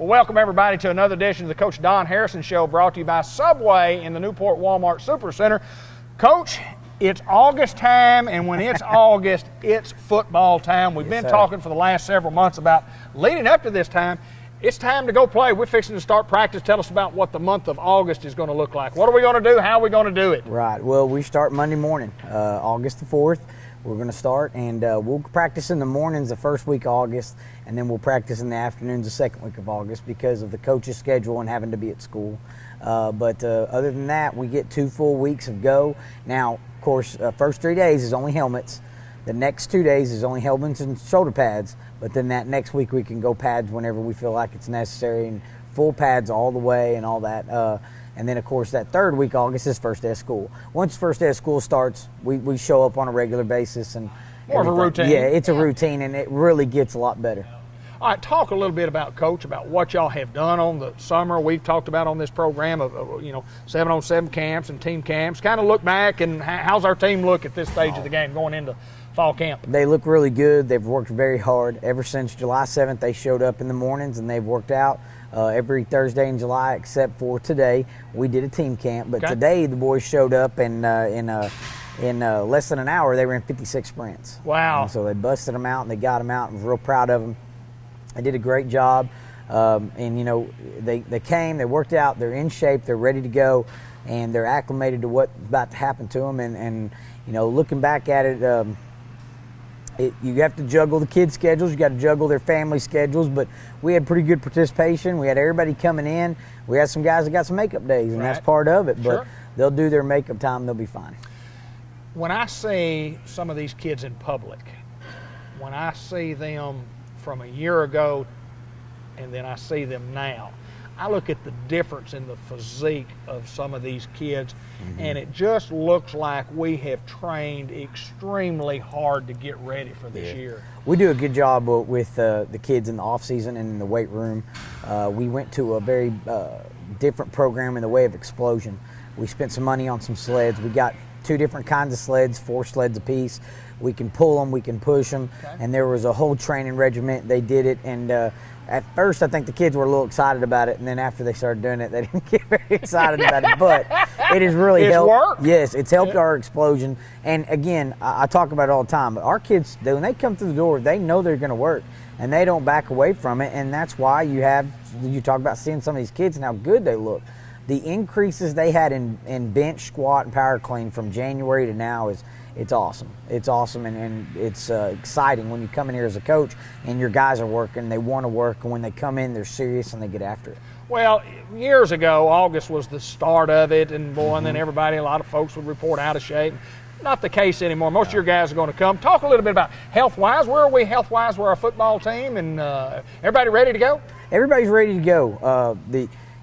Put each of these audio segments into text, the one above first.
Well, welcome everybody to another edition of the Coach Don Harrison Show, brought to you by Subway in the Newport Walmart Supercenter. Coach, it's August time, and when it's August, it's football time. We've been talking for the last several months about leading up to this time. It's time to go play. We're fixing to start practice. Tell us about what the month of August is going to look like. What are we going to do? How are we going to do it? Right. Well, we start Monday morning, August the 4th. We're going to start, and we'll practice in the mornings the first week of August, and then we'll practice in the afternoons the second week of August because of the coach's schedule and having to be at school. But other than that, we get 2 full weeks of go. Now, of course, first 3 days is only helmets. The next 2 days is only helmets and shoulder pads. But then that next week we can go pads whenever we feel like it's necessary, and full pads all the way and all that. And then, of course, that third week of August is first day of school. Once first day of school starts, we show up on a regular basis. And more of a routine. Yeah, it's a routine, and it really gets a lot better. All right, talk a little bit about, Coach, about what y'all have done on the summer. We've talked about on this program of 7-on-7 camps and team camps. Kind of look back, and how's our team look at this stage of the game going into fall camp? They look really good. They've worked very hard. Ever since July 7th, they showed up in the mornings, and they've worked out every Thursday in July except for today. We did a team camp, but today the boys showed up, and in less than an hour, they ran 56 sprints. Wow. And so they busted them out, and they got them out, and was real proud of them. They did a great job, and, they came, they worked out, they're in shape, they're ready to go, and they're acclimated to what's about to happen to them. And looking back at it, you have to juggle the kids' schedules, you got to juggle their family schedules, but we had pretty good participation. We had everybody coming in. We had some guys that got some makeup days, and that's part of it, but they'll do their makeup time, they'll be fine. When I see some of these kids in public, when I see them from a year ago and then I see them now, I look at the difference in the physique of some of these kids, and it just looks like we have trained extremely hard to get ready for this year. We do a good job with the kids in the off season and in the weight room. We went to a very different program in the way of explosion. We spent some money on some sleds. We got 2 different kinds of sleds, 4 sleds apiece. We can pull them, we can push them, and there was a whole training regiment. They did it, and at first I think the kids were a little excited about it, and then after they started doing it, they didn't get very excited about it, but it has really helped. Worked. Yes, it's helped our explosion. And again, I talk about it all the time, but our kids, when they come through the door, they know they're going to work, and they don't back away from it, and that's why you talk about seeing some of these kids and how good they look. The increases they had in bench, squat, and power clean from January to now it's awesome. It's awesome, and it's exciting when you come in here as a coach and your guys are working, they want to work, and when they come in, they're serious and they get after it. Well, years ago, August was the start of it, and and then a lot of folks would report out of shape. Not the case anymore. Most of your guys are going to come. Talk a little bit about health-wise. Where are we health-wise? We're our football team, and everybody ready to go? Everybody's ready to go.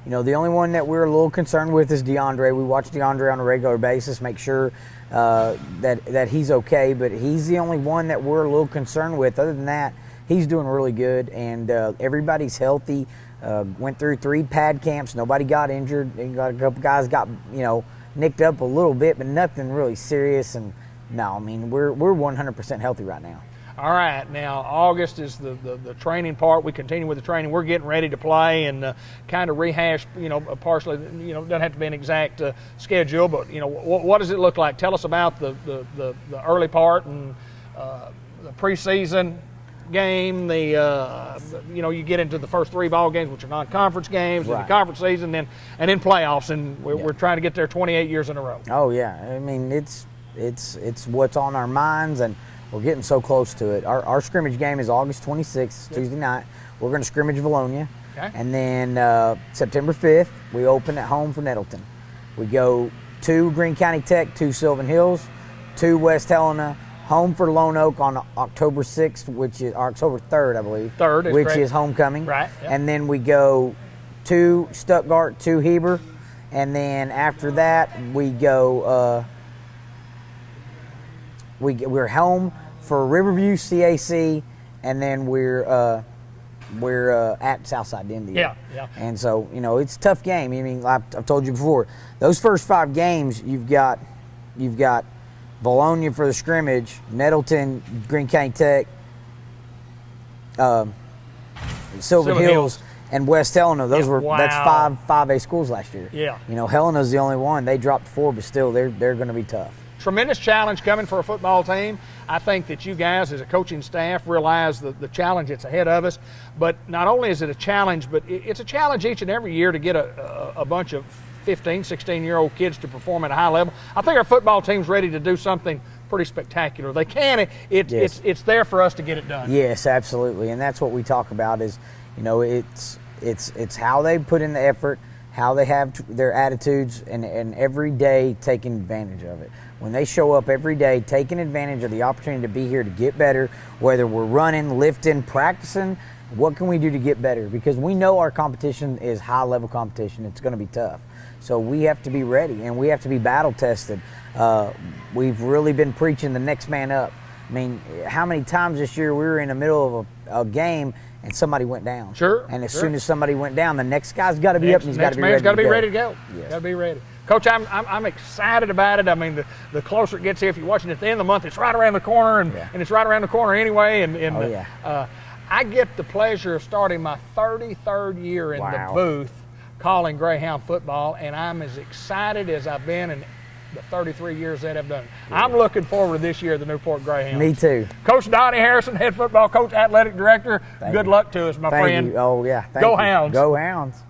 The only one that we're a little concerned with is DeAndre. We watch DeAndre on a regular basis, make sure that he's okay, but he's the only one that we're a little concerned with. Other than that, he's doing really good, and everybody's healthy. Went through 3 pad camps. Nobody got injured. A couple guys got nicked up a little bit, but nothing really serious. And no, I mean we're 100% healthy right now. All right, now August is the training part. We continue with the training. We're getting ready to play and kind of rehash, partially, doesn't have to be an exact schedule, but, what does it look like? Tell us about the early part and the preseason game, you get into the first 3 ball games, which are non-conference games, and the conference season, and then playoffs, and we're trying to get there 28 years in a row. Oh, yeah. I mean, it's what's on our minds, and we're getting so close to it. Our scrimmage game is August 26th, Tuesday night. We're going to scrimmage Valonia. Okay. And then September 5th, we open at home for Nettleton. We go to Greene County Tech, to Sylvan Hills, to West Helena, home for Lone Oak on October 6th, which is October 3rd, I believe. Which is homecoming. Right. Yep. And then we go to Stuttgart, to Heber. And then after that, we go, we're home for Riverview, CAC, and then we're at Southside India. Yeah, yeah. And so, it's a tough game. I mean, I've told you before, those first 5 games, you've got Valonia for the scrimmage, Nettleton, Greene County Tech, Sylvan Hills, And West Helena, those were wow. that's 5A schools last year. Yeah. You know, Helena's the only one. They dropped 4, but still they're going to be tough. Tremendous challenge coming for a football team. I think that you guys as a coaching staff realize the challenge that's ahead of us. But not only is it a challenge, but it's a challenge each and every year to get a bunch of 15, 16-year-old kids to perform at a high level. I think our football team's ready to do something pretty spectacular. They can. It's there for us to get it done. Yes, absolutely. And that's what we talk about is, you know, it's how they put in the effort, how they have their attitudes, and every day taking advantage of it. When they show up every day, taking advantage of the opportunity to be here to get better, whether we're running, lifting, practicing, what can we do to get better? Because we know our competition is high-level competition. It's going to be tough. So we have to be ready, and we have to be battle-tested. We've really been preaching the next man up. I mean, how many times this year we were in the middle of a game and somebody went down? Sure. And as soon as somebody went down, the next guy's got to be up and he's got to be ready to go. Next man's got to be ready to go. Yes. Got to be ready. Coach, I'm excited about it. I mean, the closer it gets here, if you're watching at the end of the month, it's right around the corner, and it's right around the corner anyway. And I get the pleasure of starting my 33rd year in the booth calling Greyhound football, and I'm as excited as I've been in the 33 years that I've done. Good. I'm looking forward to this year, the Newport Greyhounds. Me too. Coach Donnie Harrison, head football coach, athletic director. Good luck to us, my friend. Thank you. Oh, yeah. Go Hounds. Go Hounds.